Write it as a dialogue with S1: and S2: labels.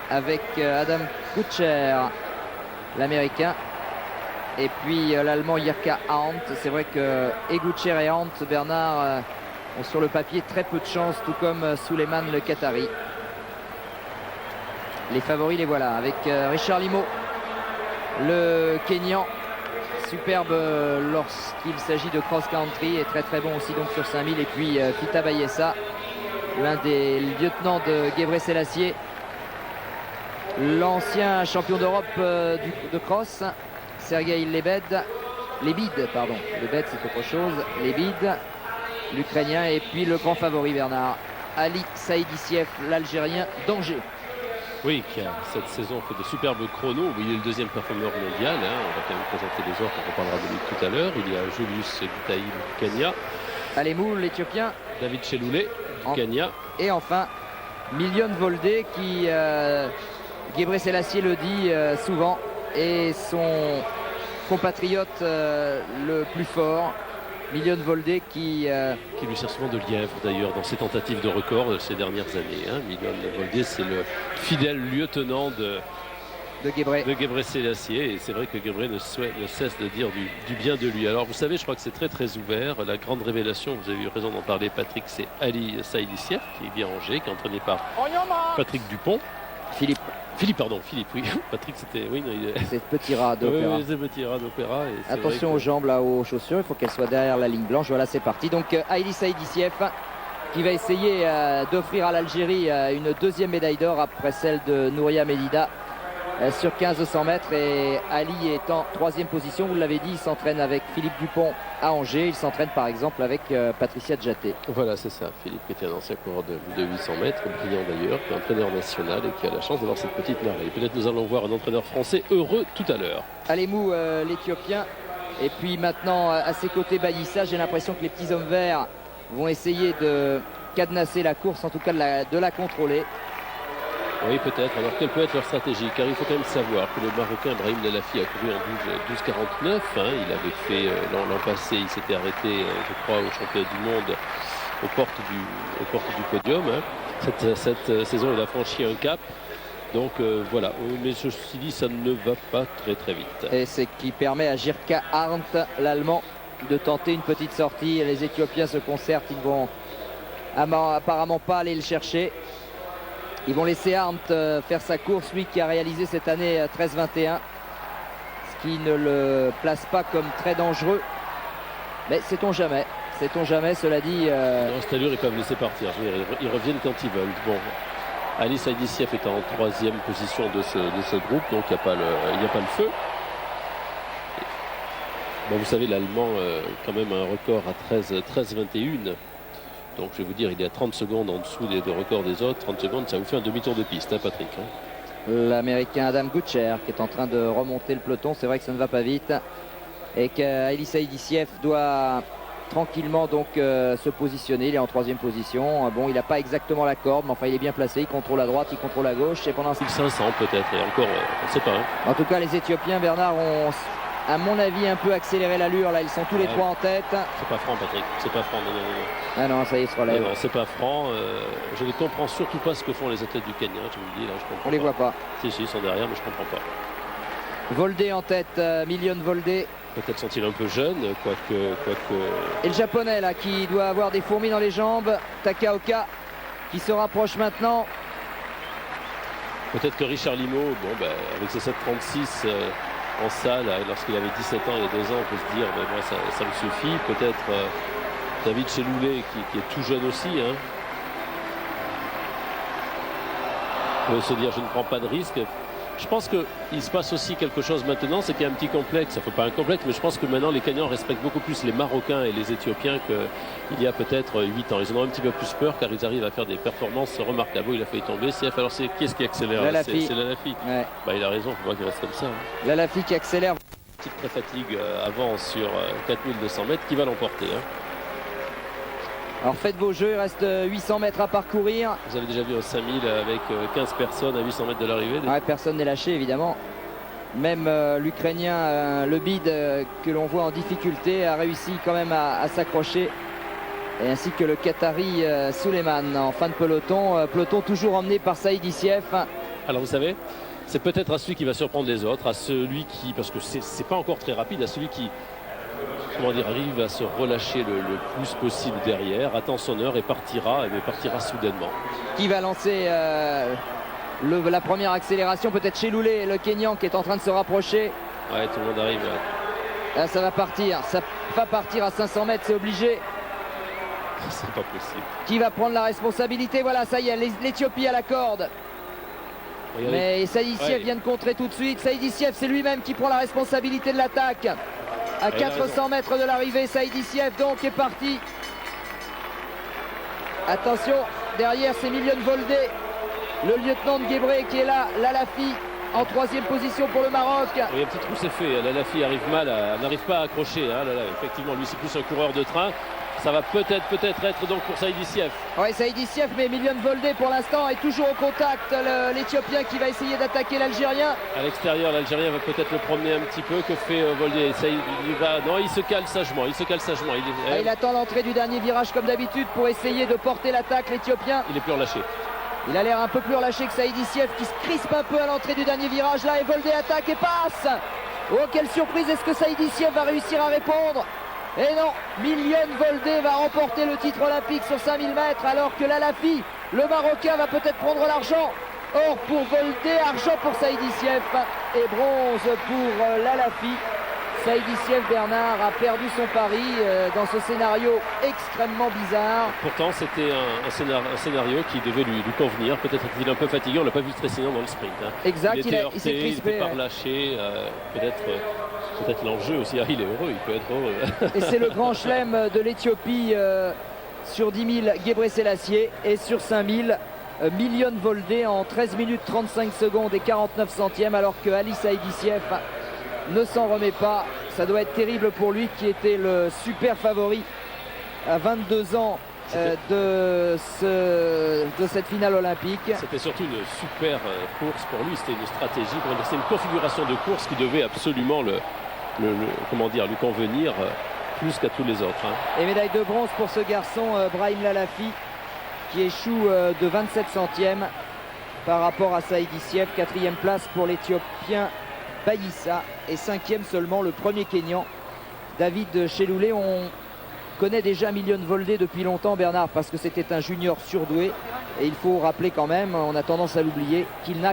S1: avec Adam Kutcher, l'américain, et puis l'allemand Jirka Arndt. C'est vrai que Kutcher et Arndt, Bernard, ont sur le papier très peu de chance, tout comme Suleiman le Qatari. Les favoris, les voilà, avec Richard Limo, le Kenyan, superbe lorsqu'il s'agit de cross-country, et très très bon aussi donc sur 5000. Et puis Fita Bayessa, l'un des lieutenants de Gebre Selassie, l'ancien champion d'Europe de cross, Sergei Lebed, pardon, Lebed c'est autre chose, Lebed, l'Ukrainien, et puis le grand favori Bernard, Ali Saïdissiev, l'Algérien d'Angers.
S2: Oui, qui a cette saison fait de superbes chronos. Il est le deuxième performeur mondial. On va quand même présenter les autres, on reparlera de lui tout à l'heure. Il y a Julius Gitaï du Kenya.
S1: Alemou, l'Éthiopien.
S2: David Cheloulé du Kenya.
S1: Et enfin, Milion Voldé qui, Gebre Selassie le dit souvent, est son compatriote le plus fort. Milion Voldé qui
S2: lui sert souvent de lièvre d'ailleurs dans ses tentatives de record de ces dernières années. Milion Voldé, c'est le fidèle lieutenant de Gebre Selassie, et c'est vrai que Gebre ne cesse de dire du bien de lui. Alors vous savez, je crois que c'est très très ouvert. La grande révélation, vous avez eu raison d'en parler Patrick, c'est Ali Saïdissiev qui est bien rangé, qui est entraîné par Patrick Dupont. Philippe, oui. Patrick, c'était... Oui,
S1: c'est petit rat d'opéra.
S2: Oui, c'est petit rat d'opéra.
S1: Attention aux jambes, là, aux chaussures. Il faut qu'elles soient derrière la ligne blanche. Voilà, c'est parti. Donc, Ali Saïdissiev qui va essayer d'offrir à l'Algérie une deuxième médaille d'or après celle de Nouria Medida sur 1500 mètres. Et Ali est en troisième position. Vous l'avez dit, il s'entraîne avec Philippe Dupont à Angers. Il s'entraîne par exemple avec Patricia Djaté.
S2: Voilà, c'est ça. Philippe qui était un ancien coureur de 800 mètres, brillant d'ailleurs, qui est entraîneur national et qui a la chance d'avoir cette petite merveille. Peut-être nous allons voir un entraîneur français heureux tout à l'heure.
S1: Alemou, l'Éthiopien. Et puis maintenant, à ses côtés, Bayissa. J'ai l'impression que les petits hommes verts vont essayer de cadenasser la course, en tout cas de la contrôler.
S2: Oui, peut-être. Alors, quelle peut être leur stratégie? Car il faut quand même savoir que le Marocain Brahim Lalafi a couru en 12,49. Il avait fait l'an passé, il s'était arrêté, je crois, au championnat du monde aux portes du podium. Cette saison, il a franchi un cap. Donc voilà, mais ceci dit, ça ne va pas très très vite.
S1: Et c'est qui permet à Jirka Arndt, l'Allemand, de tenter une petite sortie. Les Éthiopiens se concertent, ils vont apparemment pas aller le chercher. Ils vont laisser Arndt faire sa course, lui qui a réalisé cette année 13-21, ce qui ne le place pas comme très dangereux. Mais sait-on jamais, cela dit.
S2: Dans cette allure, ils peuvent laisser partir. Ils reviennent quand ils veulent. Bon, Ali Saïdissiev est en troisième position de ce groupe, donc il n'y a pas le feu. Bon, vous savez, l'Allemand quand même a un record à 13-21. Donc je vais vous dire, il est à 30 secondes en dessous des records des autres. 30 secondes, ça vous fait un demi-tour de piste, Patrick.
S1: L'Américain Adam Kutcher qui est en train de remonter le peloton. C'est vrai que ça ne va pas vite. Et qu'Ali Saïdissiev doit tranquillement donc se positionner. Il est en troisième position. Bon, il n'a pas exactement la corde, mais enfin il est bien placé. Il contrôle à droite, il contrôle à gauche. Et pendant
S2: 500 peut-être, et encore, on ne sait pas.
S1: En tout cas, les Éthiopiens, Bernard, ont, à mon avis, un peu accéléré l'allure. Là, ils sont tous les trois en tête.
S2: C'est pas franc, Patrick. C'est pas franc. Non.
S1: Ah non, ça y est, se relève.
S2: Non, c'est pas franc. Je ne comprends surtout pas ce que font les athlètes du Kenya. Je vous le dis, là, je comprends.
S1: On les voit pas.
S2: Si, ils sont derrière, mais je comprends pas.
S1: Voldé en tête, Milion Voldé.
S2: Peut-être sont-ils un peu jeunes, quoique.
S1: Et le japonais là qui doit avoir des fourmis dans les jambes, Takaoka, qui se rapproche maintenant.
S2: Peut-être que Richard Limo, avec ses 7,36 en salle, lorsqu'il avait 17 ans il y a 2 ans, on peut se dire, moi ça me suffit. Peut-être David Cheloulé qui est tout jeune aussi. On peut se dire, je ne prends pas de risque. Je pense qu'il se passe aussi quelque chose maintenant, c'est qu'il y a un petit complexe, ça ne fait pas un complexe, mais je pense que maintenant les Kenyans respectent beaucoup plus les Marocains et les Éthiopiens qu'il y a peut-être 8 ans. Ils en ont un petit peu plus peur car ils arrivent à faire des performances remarquables. Il a failli tomber. Alors c'est qui est-ce qui accélère? C'est Lalafi.
S1: Ouais.
S2: Il a raison, il faut pas qu'il reste comme ça.
S1: Lalafi qui accélère.
S2: Petite pré-fatigue avant sur 4200 mètres qui va l'emporter.
S1: Alors faites vos jeux, il reste 800 mètres à parcourir.
S2: Vous avez déjà vu un 5000 avec 15 personnes à 800 mètres de l'arrivée.
S1: Ouais, personne n'est lâché évidemment. Même l'Ukrainien, le bid que l'on voit en difficulté, a réussi quand même à s'accrocher. Et ainsi que le Qatari Suleiman en fin de peloton. Peloton toujours emmené par Saïdissiev.
S2: Alors vous savez, c'est peut-être à celui qui va surprendre les autres, à celui qui, parce que c'est pas encore très rapide, à celui qui, comment dire, arrive à se relâcher le plus possible derrière, attend son heure et partira soudainement.
S1: Qui va lancer la première accélération, peut-être chez Loulé, le Kenyan qui est en train de se rapprocher.
S2: Ouais, tout le monde arrive.
S1: Là, ça va partir à 500 mètres, c'est obligé.
S2: C'est pas possible.
S1: Qui va prendre la responsabilité? Voilà, ça y est, l'Éthiopie à la corde. Regardez. Mais Saïdissiev vient de contrer tout de suite. Saïdissiev, c'est lui-même qui prend la responsabilité de l'attaque. À 400 mètres de l'arrivée, Saïdissiev donc est parti. Attention, derrière c'est Milion Voldé, le lieutenant de Guébré qui est là, Lalafi en 3e position pour le Maroc.
S2: Oui, un petit trou c'est fait, Lalafi n'arrive pas à accrocher. Hein, effectivement, lui c'est plus un coureur de train. Ça va peut-être être donc pour Saïdissiev.
S1: Oui, Saïdissiev, mais Milion Voldé pour l'instant est toujours au contact. L'Éthiopien qui va essayer d'attaquer l'Algérien.
S2: À l'extérieur, l'Algérien va peut-être le promener un petit peu. Que fait Voldé? Non, il se cale sagement.
S1: Il attend l'entrée du dernier virage comme d'habitude pour essayer de porter l'attaque, l'Éthiopien.
S2: Il est plus relâché.
S1: Il a l'air un peu plus relâché que Saïdissiev qui se crispe un peu à l'entrée du dernier virage. Là, et Voldé attaque et passe. Oh, quelle surprise! Est-ce que Saïdissiev va réussir à répondre? Et non, Milion Voldé va remporter le titre olympique sur 5000 mètres alors que Lalafi, le Marocain, va peut-être prendre l'argent. Or pour Voldé, argent pour Saïdissiev et bronze pour Lalafi. Saïdissiev, Bernard, a perdu son pari dans ce scénario extrêmement bizarre.
S2: Pourtant c'était un scénario qui devait lui convenir. Peut-être qu'il est un peu fatigué, on l'a pas vu très sinon dans le sprint. Hein.
S1: Exact, il s'est crispé.
S2: Il n'était pas relâché, peut-être l'enjeu aussi. Ah, il est heureux, il peut être heureux.
S1: Et c'est le grand chelem de l'Éthiopie sur 10 000, Gebre Selassie, et sur 5000, Milion Voldé en 13 minutes 35 secondes et 49 centièmes, alors que Ali Saïdissiev ne s'en remet pas. Ça doit être terrible pour lui qui était le super favori à 22 ans de cette finale olympique.
S2: C'était surtout une super course pour lui, c'était une stratégie, c'est une configuration de course qui devait absolument lui convenir plus qu'à tous les autres. Hein.
S1: Et médaille de bronze pour ce garçon Brahim Lalafi qui échoue de 27 centièmes par rapport à Saïdissiev. 4e place pour l'Éthiopien Bayissa et 5e seulement le premier Kenyan David Cheloulé. On connaît déjà Milion Voldé depuis longtemps, Bernard, parce que c'était un junior surdoué, et il faut rappeler quand même, on a tendance à l'oublier, qu'il n'a